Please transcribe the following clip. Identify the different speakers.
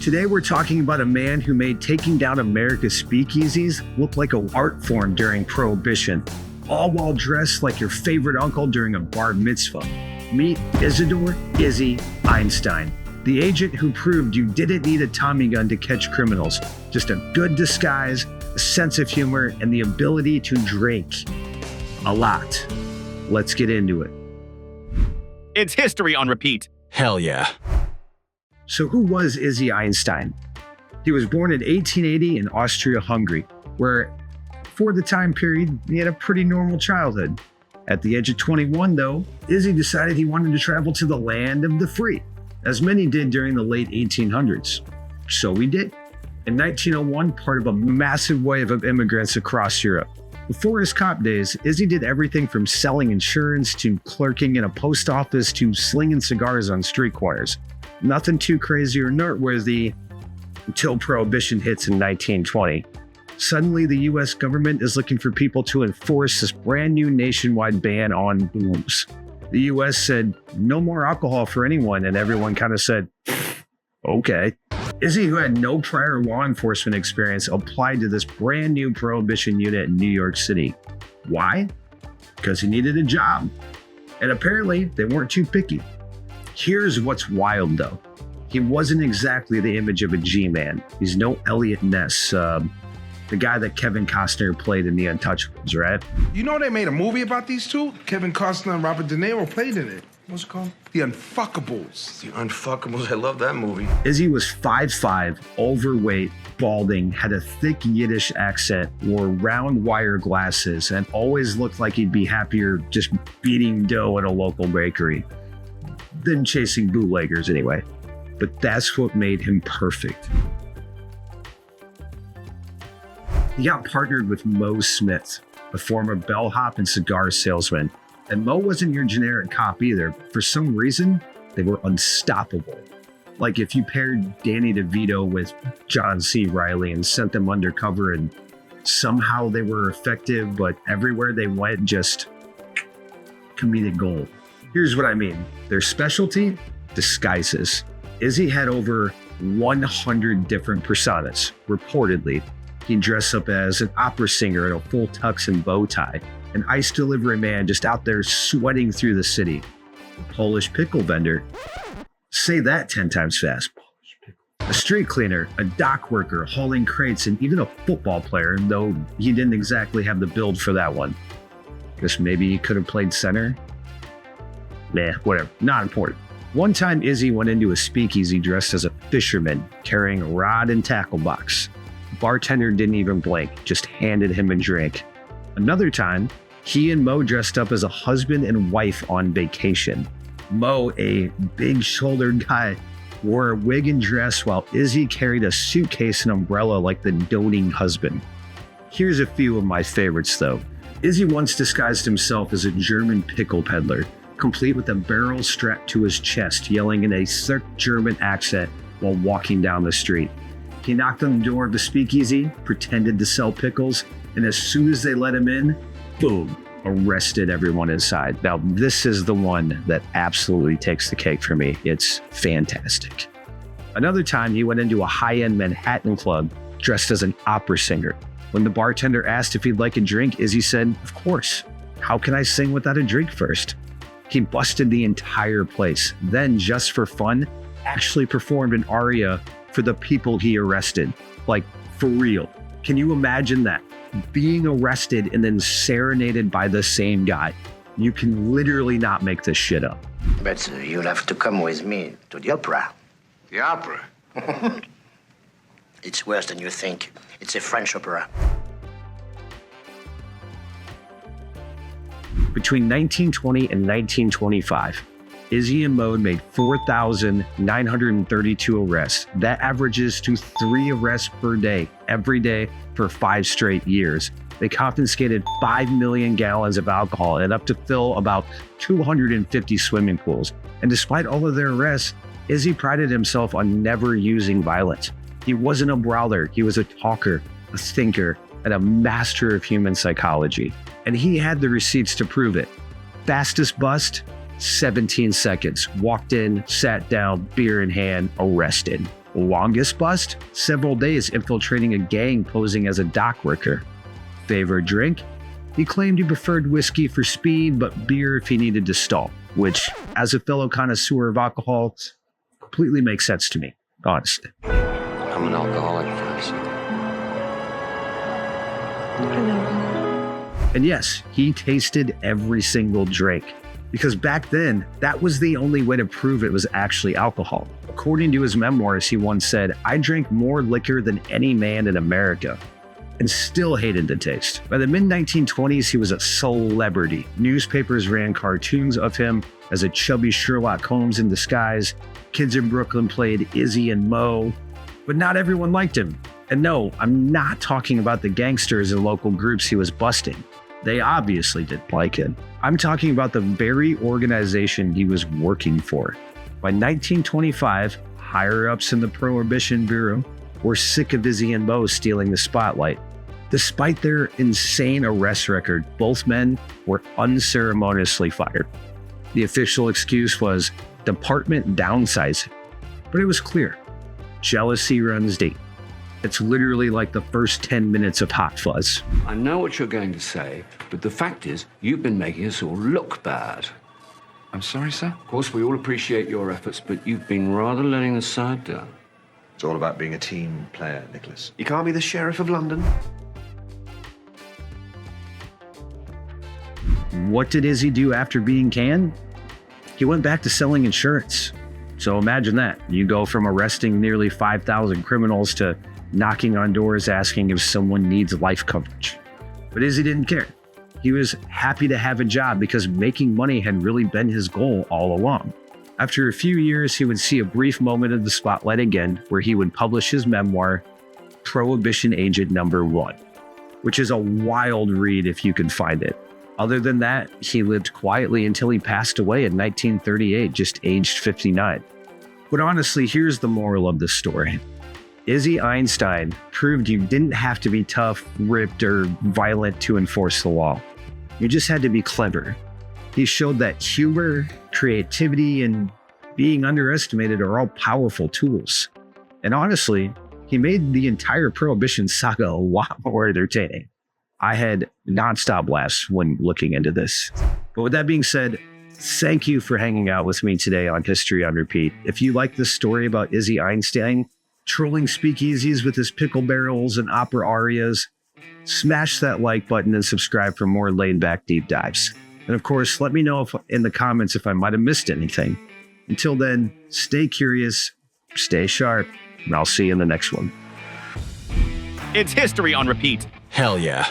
Speaker 1: Today we're talking about a man who made taking down America's speakeasies look like an art form during Prohibition, all while dressed like your favorite uncle during a bar mitzvah. Meet Isadore Izzy Einstein, the agent who proved you didn't need a Tommy gun to catch criminals, just a good disguise, a sense of humor, and the ability to drink a lot. Let's get into it.
Speaker 2: It's history on repeat.
Speaker 3: Hell yeah.
Speaker 1: So who was Izzy Einstein? He was born in 1880 in Austria-Hungary, where for the time period, he had a pretty normal childhood. At the age of 21, though, Izzy decided he wanted to travel to the land of the free, as many did during the late 1800s. So he did. In 1901, part of a massive wave of immigrants across Europe. Before his cop days, Izzy did everything from selling insurance to clerking in a post office to slinging cigars on street corners. Nothing too crazy or noteworthy until Prohibition hits in 1920. Suddenly, the US government is looking for people to enforce this brand new nationwide ban on booze. The US said, no more alcohol for anyone, and everyone kind of said, okay. Izzy, who had no prior law enforcement experience, applied to this brand new Prohibition unit in New York City. Why? Because he needed a job. And apparently, they weren't too picky. Here's what's wild, though. He wasn't exactly the image of a G-man. He's no Elliot Ness, the guy that Kevin Costner played in The Untouchables, right?
Speaker 4: You know they made a movie about these two? Kevin Costner and Robert De Niro played in it. What's it called? The Unfuckables.
Speaker 5: The Unfuckables, I love that movie.
Speaker 1: Izzy was 5'5", overweight, balding, had a thick Yiddish accent, wore round wire glasses, and always looked like he'd be happier just beating dough at a local bakery than chasing bootleggers anyway. But that's what made him perfect. He got partnered with Mo Smith, a former bellhop and cigar salesman. And Mo wasn't your generic cop either. For some reason, they were unstoppable. Like if you paired Danny DeVito with John C. Reilly and sent them undercover and somehow they were effective, but everywhere they went, just comedic gold. Here's what I mean. Their specialty, disguises. Izzy had over 100 different personas, reportedly. He'd dress up as an opera singer in a full tux and bow tie, an ice delivery man just out there sweating through the city, a Polish pickle vendor. Say that 10 times fast. A street cleaner, a dock worker hauling crates, and even a football player, though he didn't exactly have the build for that one. Guess maybe he could have played center? Nah, whatever, not important. One time Izzy went into a speakeasy dressed as a fisherman, carrying a rod and tackle box. The bartender didn't even blink, just handed him a drink. Another time, he and Mo dressed up as a husband and wife on vacation. Mo, a big-shouldered guy, wore a wig and dress while Izzy carried a suitcase and umbrella like the doting husband. Here's a few of my favorites, though. Izzy once disguised himself as a German pickle peddler, complete with a barrel strapped to his chest, yelling in a thick German accent while walking down the street. He knocked on the door of the speakeasy, pretended to sell pickles, and as soon as they let him in, boom, arrested everyone inside. Now, this is the one that absolutely takes the cake for me. It's fantastic. Another time, he went into a high-end Manhattan club dressed as an opera singer. When the bartender asked if he'd like a drink, Izzy said, of course. How can I sing without a drink first? He busted the entire place. Then, just for fun, actually performed an aria for the people he arrested. Like, for real. Can you imagine that? Being arrested and then serenaded by the same guy. You can literally not make this shit up.
Speaker 6: But you'll have to come with me to the opera.
Speaker 5: The opera?
Speaker 6: It's worse than you think. It's a French opera.
Speaker 1: Between 1920 and 1925, Izzy and Mo made 4,932 arrests. That averages to 3 arrests per day, every day for 5 straight years. They confiscated 5 million gallons of alcohol and up to fill about 250 swimming pools. And despite all of their arrests, Izzy prided himself on never using violence. He wasn't a brawler, he was a talker, a thinker, and a master of human psychology. And he had the receipts to prove it. Fastest bust, 17 seconds. Walked in, sat down, beer in hand, arrested. Longest bust? Several days infiltrating a gang posing as a dock worker. Favorite drink? He claimed he preferred whiskey for speed, but beer if he needed to stall, which, as a fellow connoisseur of alcohol, completely makes sense to me, honestly.
Speaker 5: I'm an alcoholic, guys.
Speaker 1: And yes, he tasted every single drink, because back then, that was the only way to prove it was actually alcohol. According to his memoirs, he once said, "I drank more liquor than any man in America," and still hated the taste. By the mid-1920s, he was a celebrity. Newspapers ran cartoons of him as a chubby Sherlock Holmes in disguise. Kids in Brooklyn played Izzy and Mo, but not everyone liked him. And no, I'm not talking about the gangsters and local groups he was busting. They obviously didn't like him. I'm talking about the very organization he was working for. By 1925, higher-ups in the Prohibition Bureau were sick of Izzy and Mo stealing the spotlight. Despite their insane arrest record, both men were unceremoniously fired. The official excuse was department downsizing, but it was clear. Jealousy runs deep. It's literally like the first 10 minutes of Hot Fuzz.
Speaker 3: I know what you're going to say, but the fact is, you've been making us all look bad.
Speaker 7: I'm sorry, sir?
Speaker 3: Of course, we all appreciate your efforts, but you've been rather letting the side down.
Speaker 5: It's all about being a team player, Nicholas.
Speaker 7: You can't be the Sheriff of London.
Speaker 1: What did Izzy do after being canned? He went back to selling insurance. So imagine that. You go from arresting nearly 5,000 criminals to knocking on doors asking if someone needs life coverage. But Izzy didn't care. He was happy to have a job because making money had really been his goal all along. After a few years, he would see a brief moment of the spotlight again, where he would publish his memoir, Prohibition Agent Number 1, which is a wild read if you can find it. Other than that, he lived quietly until he passed away in 1938, just aged 59. But honestly, here's the moral of the story. Izzy Einstein proved you didn't have to be tough, ripped, or violent to enforce the law. You just had to be clever. He showed that humor, creativity, and being underestimated are all powerful tools. And honestly, he made the entire Prohibition saga a lot more entertaining. I had nonstop laughs when looking into this. But with that being said, thank you for hanging out with me today on History on Repeat. If you like this story about Izzy Einstein trolling speakeasies with his pickle barrels and opera arias, smash that like button and subscribe for more laid-back deep dives. And of course, let me know in the comments if I might have missed anything. Until then, stay curious, stay sharp, and I'll see you in the next one.
Speaker 2: It's History on Repeat.
Speaker 8: Hell yeah.